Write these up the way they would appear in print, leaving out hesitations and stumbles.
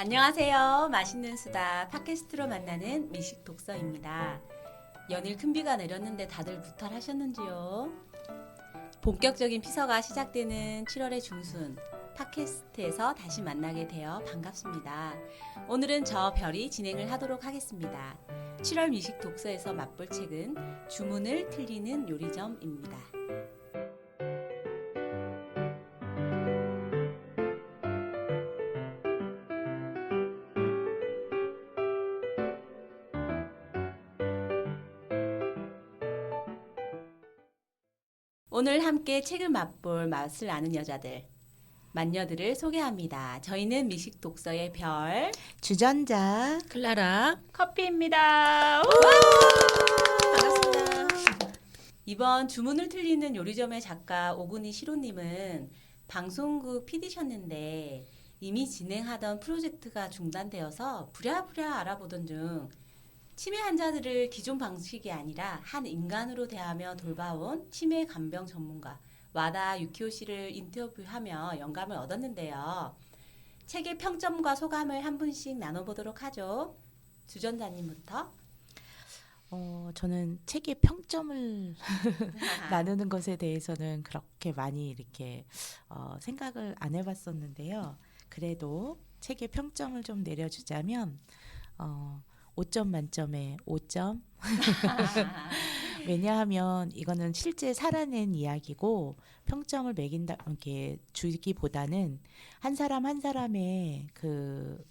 안녕하세요. 맛있는 수다 팟캐스트로 만나는 미식 독서입니다. 연일 큰 비가 내렸는데 다들 무탈하셨는지요? 본격적인 피서가 시작되는 7월의 중순 팟캐스트에서 다시 만나게 되어 반갑습니다. 오늘은 저 별이 진행을 하도록 하겠습니다. 7월 미식 독서에서 맛볼 책은 주문을 틀리는 요리점입니다. 오늘 함께 책을 맛볼 맛을 아는 여자들, 만녀들을 소개합니다. 저희는 미식 독서의 별, 주전자 클라라 커피입니다. 반갑습니다. 이번 주문을 틀리는 요리점의 작가 오근희 시로님은 방송국 PD셨는데 이미 진행하던 프로젝트가 중단되어서 부랴부랴 알아보던 중 치매 환자들을 기존 방식이 아니라 한 인간으로 대하며 돌봐온 치매 간병 전문가 와다 유키오 씨를 인터뷰하며 영감을 얻었는데요. 책의 평점과 소감을 한 분씩 나눠보도록 하죠. 주전자님부터. 저는 책의 평점을 나누는 것에 대해서는 그렇게 많이 이렇게 생각을 안 해봤었는데요. 그래도 책의 평점을 좀 내려주자면 5점 만점에 5점. 왜냐하면 이거는 실제 살아낸 이야기고 평점을 매긴다 이렇게 주기보다는 한 사람 한 사람의 그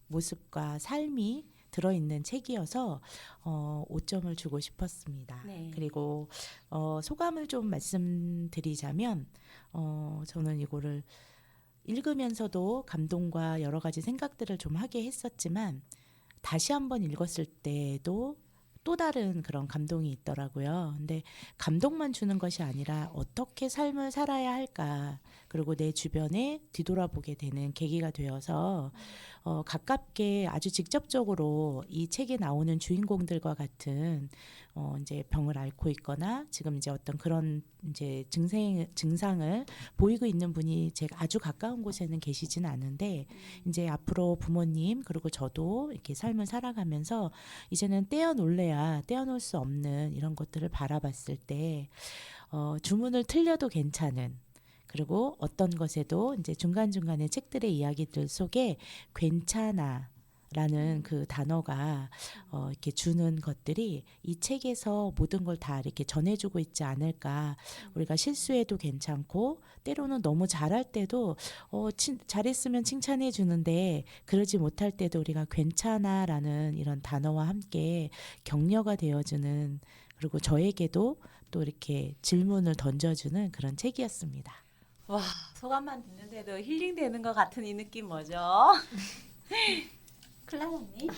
모습과 삶이 들어있는 책이어서 5점을 주고 싶었습니다. 네. 그리고 소감을 좀 말씀드리자면 저는 이거를 읽으면서도 감동과 여러 가지 생각들을 좀 하게 했었지만 다시 한번 읽었을 때도 또 다른 그런 감동이 있더라고요. 근데 감동만 주는 것이 아니라 어떻게 삶을 살아야 할까, 그리고 내 주변에 뒤돌아보게 되는 계기가 되어서 가깝게 아주 직접적으로 이 책에 나오는 주인공들과 같은 이제 병을 앓고 있거나 지금 이제 어떤 그런 이제 증상을 보이고 있는 분이 제가 아주 가까운 곳에는 계시지는 않은데 이제 앞으로 부모님 그리고 저도 이렇게 삶을 살아가면서 이제는 떼어놓을 수 없는 이런 것들을 바라봤을 때 주문을 틀려도 괜찮은, 그리고 어떤 것에도 이제 중간중간에 책들의 이야기들 속에 괜찮아 라는 그 단어가 이렇게 주는 것들이 이 책에서 모든 걸 다 이렇게 전해주고 있지 않을까. 우리가 실수해도 괜찮고 때로는 너무 잘할 때도 잘했으면 칭찬해 주는데 그러지 못할 때도 우리가 괜찮아 라는 이런 단어와 함께 격려가 되어주는, 그리고 저에게도 또 이렇게 질문을 던져주는 그런 책이었습니다. 와, 소감만 듣는데도 힐링되는 것 같은 이 느낌 뭐죠? 클라라님.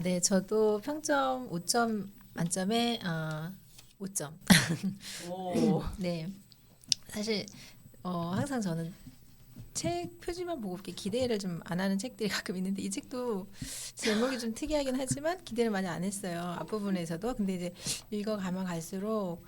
네, 저도 평점 5점 만점에 5점. 오. 네, 사실 항상 저는 책 표지만 보고 이렇게 기대를 좀 안 하는 책들이 가끔 있는데 이 책도 제목이 좀 특이하긴 하지만 기대를 많이 안 했어요. 앞부분에서도. 근데 이제 읽어가면 갈수록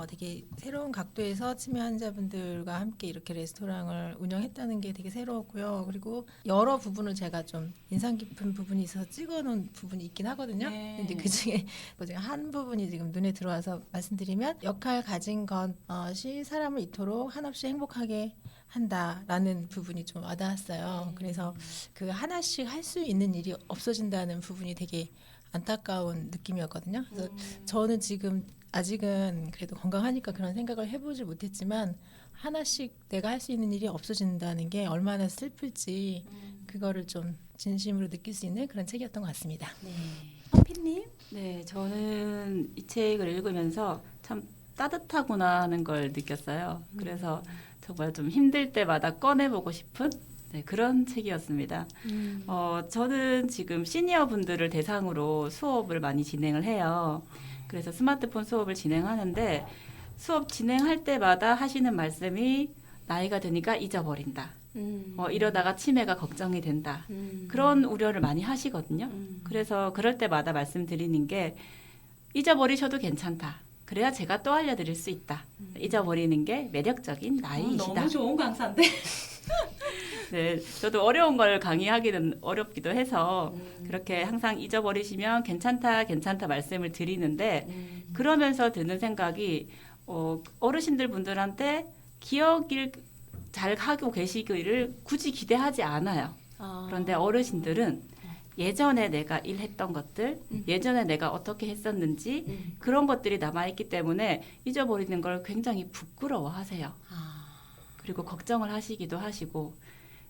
되게 새로운 각도에서 치매 환자분들과 함께 이렇게 레스토랑을 운영했다는 게 되게 새로웠고요. 그리고 여러 부분을 제가 좀 인상 깊은 부분이 있어서 찍어놓은 부분이 있긴 하거든요. 네. 근데 그 중에 제가 한 부분이 지금 눈에 들어와서 말씀드리면 역할 가진 것이 사람을 이토록 한없이 행복하게 한다라는 부분이 좀 와닿았어요. 그래서 그 하나씩 할 수 있는 일이 없어진다는 부분이 되게 안타까운 느낌이었거든요. 그래서 저는 지금 아직은 그래도 건강하니까 그런 생각을 해보지 못했지만 하나씩 내가 할 수 있는 일이 없어진다는 게 얼마나 슬플지 그거를 좀 진심으로 느낄 수 있는 그런 책이었던 것 같습니다. 네. 커피님. 네, 저는 이 책을 읽으면서 참 따뜻하구나 하는 걸 느꼈어요. 그래서 정말 좀 힘들 때마다 꺼내보고 싶은 그런 책이었습니다. 저는 지금 시니어 분들을 대상으로 수업을 많이 진행을 해요. 그래서 스마트폰 수업을 진행하는데 수업 진행할 때마다 하시는 말씀이 나이가 드니까 잊어버린다. 이러다가 치매가 걱정이 된다. 그런 우려를 많이 하시거든요. 그래서 그럴 때마다 말씀드리는 게 잊어버리셔도 괜찮다. 그래야 제가 또 알려드릴 수 있다. 잊어버리는 게 매력적인 나이이시다. 너무 좋은 강사인데. 네, 저도 어려운 걸 강의하기는 어렵기도 해서 그렇게 항상 잊어버리시면 괜찮다, 괜찮다 말씀을 드리는데 그러면서 드는 생각이 어르신들 분들한테 기억을 잘 하고 계시기를 굳이 기대하지 않아요. 그런데 어르신들은 예전에 내가 일했던 것들, 예전에 내가 어떻게 했었는지 그런 것들이 남아있기 때문에 잊어버리는 걸 굉장히 부끄러워하세요. 그리고 걱정을 하시기도 하시고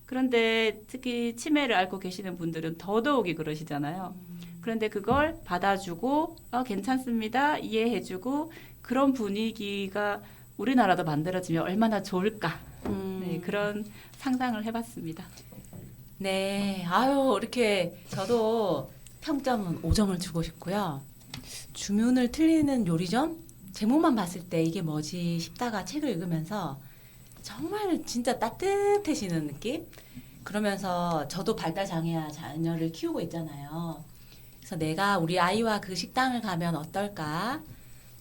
그런데 특히 치매를 앓고 계시는 분들은 더더욱이 그러시잖아요. 그런데 그걸 받아주고 괜찮습니다, 이해해주고 그런 분위기가 우리나라도 만들어지면 얼마나 좋을까. 네, 그런 상상을 해봤습니다. 네, 아유 이렇게 저도 평점은 5점을 주고 싶고요. 주문을 틀리는 요리점 제목만 봤을 때 이게 뭐지 싶다가 책을 읽으면서 정말 진짜 따뜻해지는 느낌? 그러면서 저도 발달 장애아 자녀를 키우고 있잖아요. 그래서 내가 우리 아이와 그 식당을 가면 어떨까?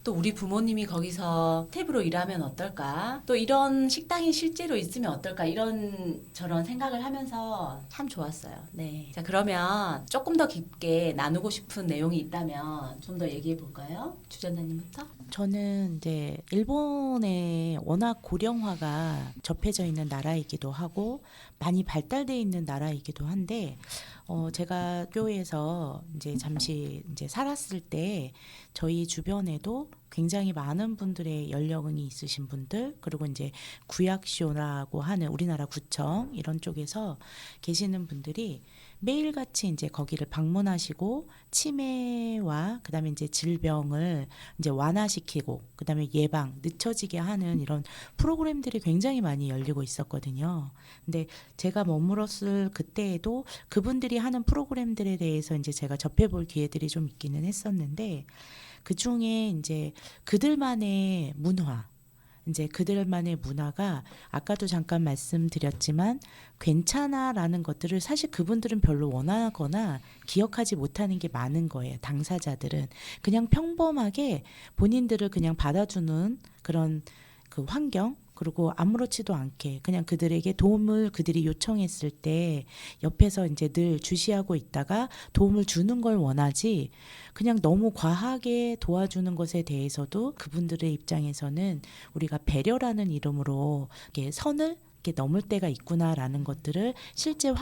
또 우리 부모님이 거기서 탭으로 일하면 어떨까? 또 이런 식당이 실제로 있으면 어떨까? 이런 저런 생각을 하면서 참 좋았어요. 네. 자, 그러면 조금 더 깊게 나누고 싶은 내용이 있다면 좀 더 얘기해 볼까요? 주전자님부터? 저는 이제 일본에 워낙 고령화가 접해져 있는 나라이기도 하고 많이 발달돼 있는 나라이기도 한데 제가 교회에서 이제 잠시 이제 살았을 때 저희 주변에도 굉장히 많은 분들의 연령이 있으신 분들 그리고 이제 구약쇼라고 하는 우리나라 구청 이런 쪽에서 계시는 분들이 매일같이 이제 거기를 방문하시고 치매와 그다음에 이제 질병을 이제 완화시키고 그다음에 예방 늦춰지게 하는 이런 프로그램들이 굉장히 많이 열리고 있었거든요. 근데 제가 머물었을 그때에도 그분들이 하는 프로그램들에 대해서 이제 제가 접해볼 기회들이 좀 있기는 했었는데 그 중에 이제 그들만의 문화 이제 그들만의 문화가 아까도 잠깐 말씀드렸지만 괜찮아라는 것들을 사실 그분들은 별로 원하거나 기억하지 못하는 게 많은 거예요. 당사자들은 그냥 평범하게 본인들을 그냥 받아주는 그런 그 환경 그리고 아무렇지도 않게 그냥 그들에게 도움을 그들이 요청했을 때 옆에서 이제 늘 주시하고 있다가 도움을 주는 걸 원하지 그냥 너무 과하게 도와주는 것에 대해서도 그분들의 입장에서는 우리가 배려라는 이름으로 이렇게 선을 이렇게 넘을 때가 있구나라는 것들을 실제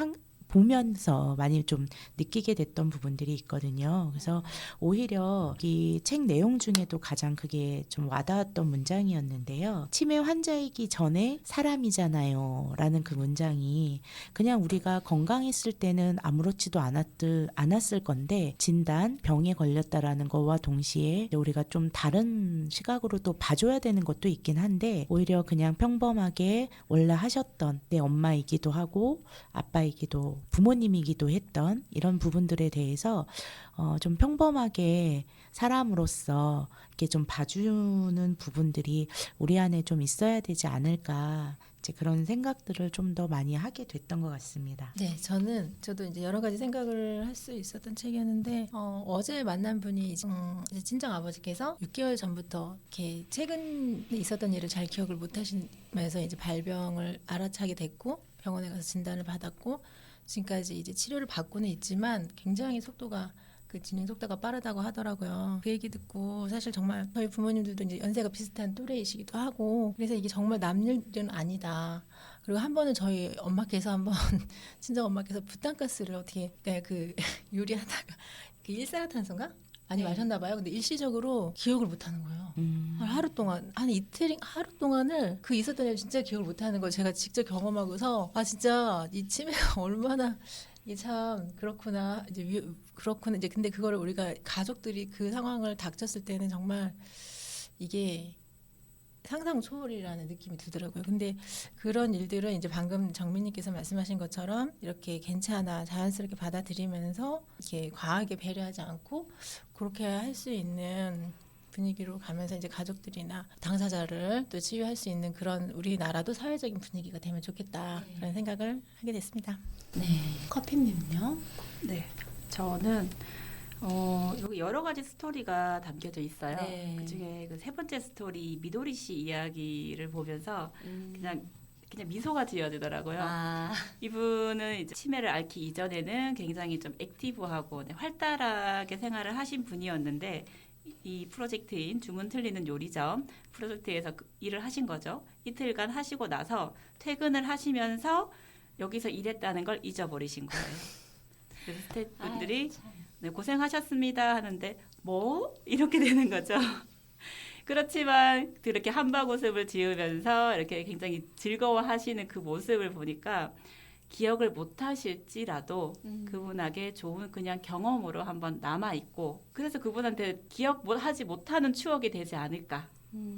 보면서 많이 좀 느끼게 됐던 부분들이 있거든요. 그래서 오히려 이 책 내용 중에도 가장 그게 좀 와닿았던 문장이었는데요. 치매 환자이기 전에 사람이잖아요 라는 그 문장이 그냥 우리가 건강했을 때는 아무렇지도 않았을 건데 진단, 병에 걸렸다라는 거와 동시에 우리가 좀 다른 시각으로 또 봐줘야 되는 것도 있긴 한데 오히려 그냥 평범하게 원래 하셨던 내 엄마이기도 하고 아빠이기도 부모님이기도 했던 이런 부분들에 대해서 좀 평범하게 사람으로서 이렇게 좀 봐주는 부분들이 우리 안에 좀 있어야 되지 않을까 이제 그런 생각들을 좀 더 많이 하게 됐던 것 같습니다. 네, 저도 이제 여러 가지 생각을 할 수 있었던 책이었는데 어제 만난 분이 이제 친정 아버지께서 6개월 전부터 이렇게 최근에 있었던 일을 잘 기억을 못 하시면서 이제 발병을 알아차게 됐고 병원에 가서 진단을 받았고 지금까지 이제 치료를 받고는 있지만 굉장히 그 진행 속도가 빠르다고 하더라고요. 그 얘기 듣고 사실 정말 저희 부모님들도 이제 연세가 비슷한 또래이시기도 하고 그래서 이게 정말 남일은 아니다. 그리고 한 번은 저희 엄마께서 친정 엄마께서 부탄가스를 어떻게 그 요리하다가 그 일산화탄소인가? 많이 네. 마셨나 봐요. 근데 일시적으로 기억을 못 하는 거예요. 하루 동안 하루 동안을 그 있었던 일 진짜 기억을 못 하는 걸 제가 직접 경험하고서 진짜 이 치매가 얼마나 이게 참 그렇구나 그렇구나 이제 근데 그거를 우리가 가족들이 그 상황을 닥쳤을 때는 정말 이게 상상 초월이라는 느낌이 들더라고요. 근데 그런 일들은 이제 방금 정민님께서 말씀하신 것처럼 이렇게 괜찮아 자연스럽게 받아들이면서 이렇게 과하게 배려하지 않고 그렇게 할 수 있는 분위기로 가면서 이제 가족들이나 당사자를 또 치유할 수 있는 그런 우리나라도 사회적인 분위기가 되면 좋겠다 그런 생각을 하게 됐습니다. 네. 커피님은요? 네, 저는 여기 여러 가지 스토리가 담겨져 있어요. 네. 그중에 그 세 번째 스토리 미도리 씨 이야기를 보면서 그냥 그냥 미소가 지어지더라고요. 아, 이분은 이제 치매를 앓기 이전에는 굉장히 좀 액티브하고 네, 활달하게 생활을 하신 분이었는데 이 프로젝트인 주문 틀리는 요리점 프로젝트에서 일을 하신 거죠. 이틀간 하시고 나서 퇴근을 하시면서 여기서 일했다는 걸 잊어버리신 거예요. 그래서 스태프분들이 아유, 참. 네, 고생하셨습니다 하는데 뭐? 이렇게 되는 거죠. 그렇지만 그렇게 한바구음을 지으면서 이렇게 굉장히 즐거워하시는 그 모습을 보니까 기억을 못 하실지라도 그분에게 좋은 그냥 경험으로 한번 남아 있고 그래서 그분한테 하지 못하는 추억이 되지 않을까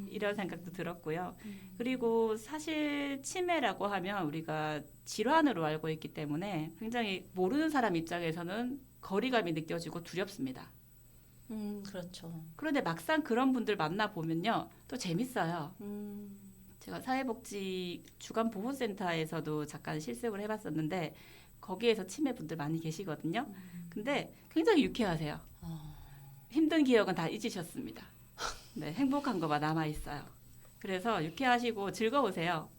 이런 생각도 들었고요. 그리고 사실 치매라고 하면 우리가 질환으로 알고 있기 때문에 굉장히 모르는 사람 입장에서는 거리감이 느껴지고 두렵습니다. 그렇죠. 그런데 막상 그런 분들 만나 보면요, 또 재밌어요. 제가 사회복지 주간 보호센터에서도 잠깐 실습을 해봤었는데 거기에서 치매 분들 많이 계시거든요. 근데 굉장히 유쾌하세요. 힘든 기억은 다 잊으셨습니다. 네, 행복한 거만 남아 있어요. 그래서 유쾌하시고 즐거우세요.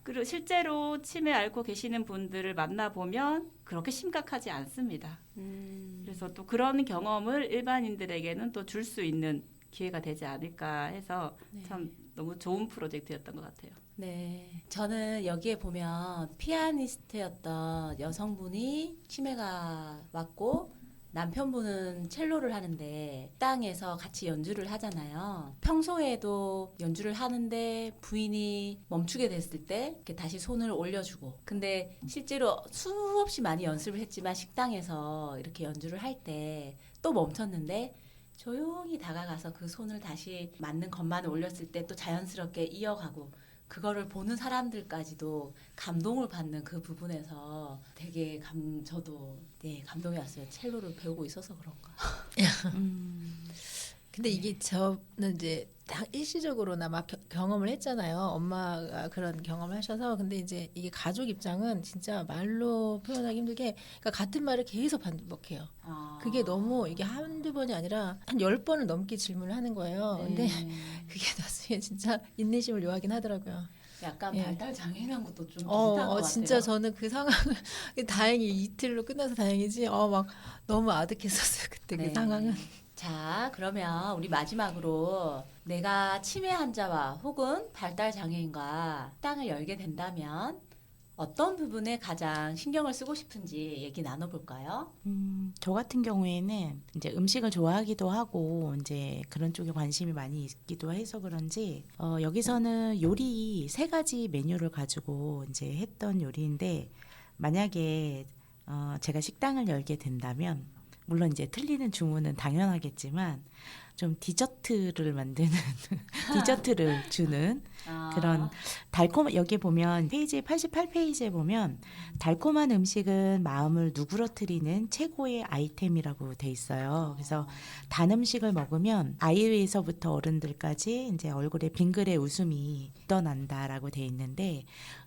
그리고 실제로 치매 앓고 계시는 분들을 만나보면 그렇게 심각하지 않습니다. 그래서 또 그런 경험을 일반인들에게는 또 줄 수 있는 기회가 되지 않을까 해서 네. 참 너무 좋은 프로젝트였던 것 같아요. 네. 저는 여기에 보면 피아니스트였던 여성분이 치매가 왔고 남편분은 첼로를 하는데 땅에서 같이 연주를 하잖아요. 평소에도 연주를 하는데 부인이 멈추게 됐을 때 이렇게 다시 손을 올려주고 근데 실제로 수없이 많이 연습을 했지만 식당에서 이렇게 연주를 할 때 또 멈췄는데 조용히 다가가서 그 손을 다시 맞는 것만을 올렸을 때 또 자연스럽게 이어가고 그거를 보는 사람들까지도 감동을 받는 그 부분에서 되게 저도 네, 감동이 왔어요. 첼로를 배우고 있어서 그런가. 근데 이게 저는 이제 일시적으로나마 경험을 했잖아요. 엄마가 그런 경험을 하셔서. 근데 이제 이게 가족 입장은 진짜 말로 표현하기 힘들게 그러니까 같은 말을 계속 반복해요. 그게 너무 이게 한두 번이 아니라 한 10번을 넘게 질문을 하는 거예요. 근데 그게 나중에 진짜 인내심을 요하긴 하더라고요. 약간 예. 발달 장애인한 것도 좀 비슷한 것 같아요. 진짜 저는 그 상황을 다행히 이틀로 끝나서 다행이지. 막 너무 아득했었어요. 그때 네. 그 상황은. 자, 그러면 우리 마지막으로 내가 치매 환자와 혹은 발달 장애인과 식당을 열게 된다면 어떤 부분에 가장 신경을 쓰고 싶은지 얘기 나눠볼까요? 저 같은 경우에는 이제 음식을 좋아하기도 하고 이제 그런 쪽에 관심이 많이 있기도 해서 그런지 여기서는 요리 3가지 메뉴를 가지고 이제 했던 요리인데 만약에 제가 식당을 열게 된다면 물론 이제 틀리는 주문은 당연하겠지만 좀 디저트를 만드는 디저트를 주는 그런 여기 보면 페이지 88페이지에 보면 달콤한 음식은 마음을 누그러뜨리는 최고의 아이템이라고 돼 있어요. 그래서 단 음식을 먹으면 아이에서부터 어른들까지 이제 얼굴에 빙그레 웃음이 묻어난다라고 돼 있는데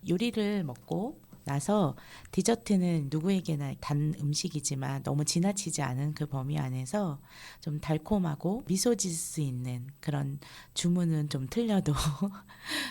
요리를 먹고 나서 디저트는 누구에게나 단 음식이지만 너무 지나치지 않은 그 범위 안에서 좀 달콤하고 미소 지을 수 있는 그런 주문은 좀 틀려도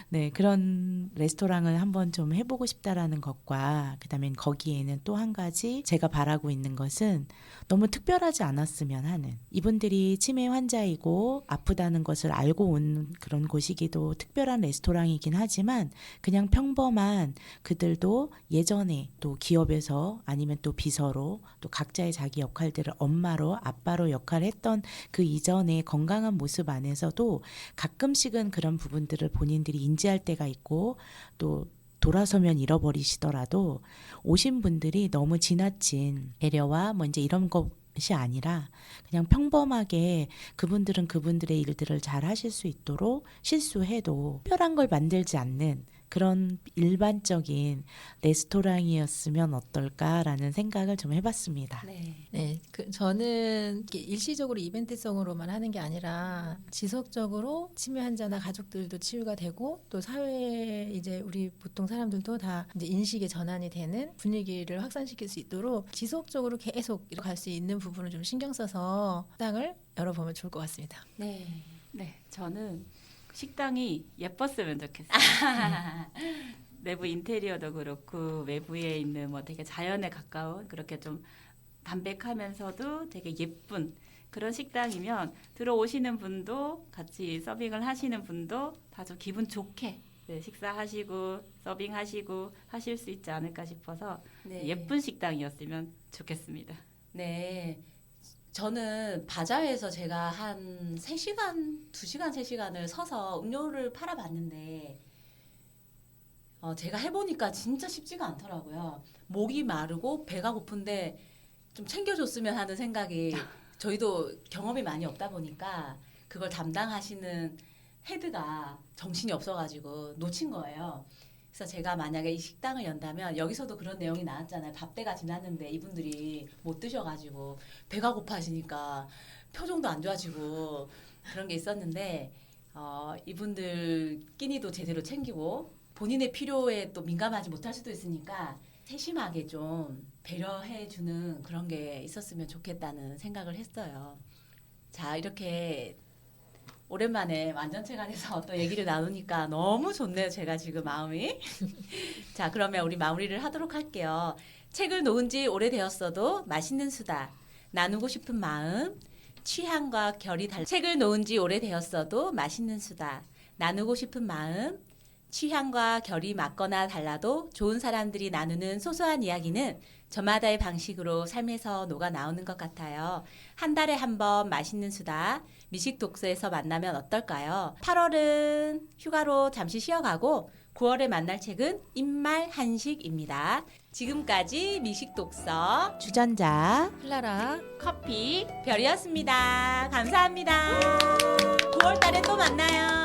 네, 그런 레스토랑을 한번 좀 해보고 싶다라는 것과 그다음에 거기에는 또 한 가지 제가 바라고 있는 것은 너무 특별하지 않았으면 하는 이분들이 치매 환자이고 아프다는 것을 알고 온 그런 곳이기도 특별한 레스토랑이긴 하지만 그냥 평범한 그들도 예전에 또 기업에서 아니면 또 비서로 또 각자의 자기 역할들을 엄마로 아빠로 역할을 했던 그 이전의 건강한 모습 안에서도 가끔씩은 그런 부분들을 본인들이 인지할 때가 있고 또 돌아서면 잃어버리시더라도 오신 분들이 너무 지나친 배려와 뭐 이제 이런 것이 아니라 그냥 평범하게 그분들은 그분들의 일들을 잘 하실 수 있도록 실수해도 특별한 걸 만들지 않는 그런 일반적인 레스토랑이었으면 어떨까라는 생각을 좀 해봤습니다. 네. 저는 이렇게 일시적으로 이벤트성으로만 하는 게 아니라 지속적으로 치매 환자나 가족들도 치유가 되고 또 사회에 이제 우리 보통 사람들도 다 이제 인식의 전환이 되는 분위기를 확산시킬 수 있도록 지속적으로 계속 갈 수 있는 부분을 좀 신경 써서 식당을 열어보면 좋을 것 같습니다. 네, 저는 식당이 예뻤으면 좋겠어요. 내부 인테리어도 그렇고 외부에 있는 뭐 되게 자연에 가까운 그렇게 좀 담백하면서도 되게 예쁜 그런 식당이면 들어오시는 분도 같이 서빙을 하시는 분도 다 좀 기분 좋게 네, 식사하시고 서빙하시고 하실 수 있지 않을까 싶어서 네. 예쁜 식당이었으면 좋겠습니다. 네. 저는 바자회에서 제가 한 3시간, 2시간, 3시간을 서서 음료를 팔아봤는데 제가 해보니까 진짜 쉽지가 않더라고요. 목이 마르고 배가 고픈데 좀 챙겨줬으면 하는 생각이 저희도 경험이 많이 없다 보니까 그걸 담당하시는 헤드가 정신이 없어가지고 놓친 거예요. 그래서 제가 만약에 이 식당을 연다면 여기서도 그런 내용이 나왔잖아요. 밥때가 지났는데 이분들이 못 드셔가지고 배가 고파지니까 표정도 안 좋아지고 그런 게 있었는데 이분들 끼니도 제대로 챙기고 본인의 필요에 또 민감하지 못할 수도 있으니까 세심하게 좀 배려해주는 그런 게 있었으면 좋겠다는 생각을 했어요. 자, 이렇게 오랜만에 완전체가 돼서 또 얘기를 나누니까 너무 좋네요. 제가 지금 마음이. 자, 그러면 우리 마무리를 하도록 할게요. 책을 놓은 지 오래되었어도 맛있는 수다. 나누고 싶은 마음. 취향과 결이 달라. 책을 놓은 지 오래되었어도 맛있는 수다. 나누고 싶은 마음. 취향과 결이 맞거나 달라도 좋은 사람들이 나누는 소소한 이야기는 저마다의 방식으로 삶에서 녹아 나오는 것 같아요. 한 달에 한 번 맛있는 수다 미식 독서에서 만나면 어떨까요? 8월은 휴가로 잠시 쉬어가고 9월에 만날 책은 입말 한식입니다. 지금까지 미식 독서 주전자 클라라 커피 별이었습니다. 감사합니다. 9월 달에 또 만나요.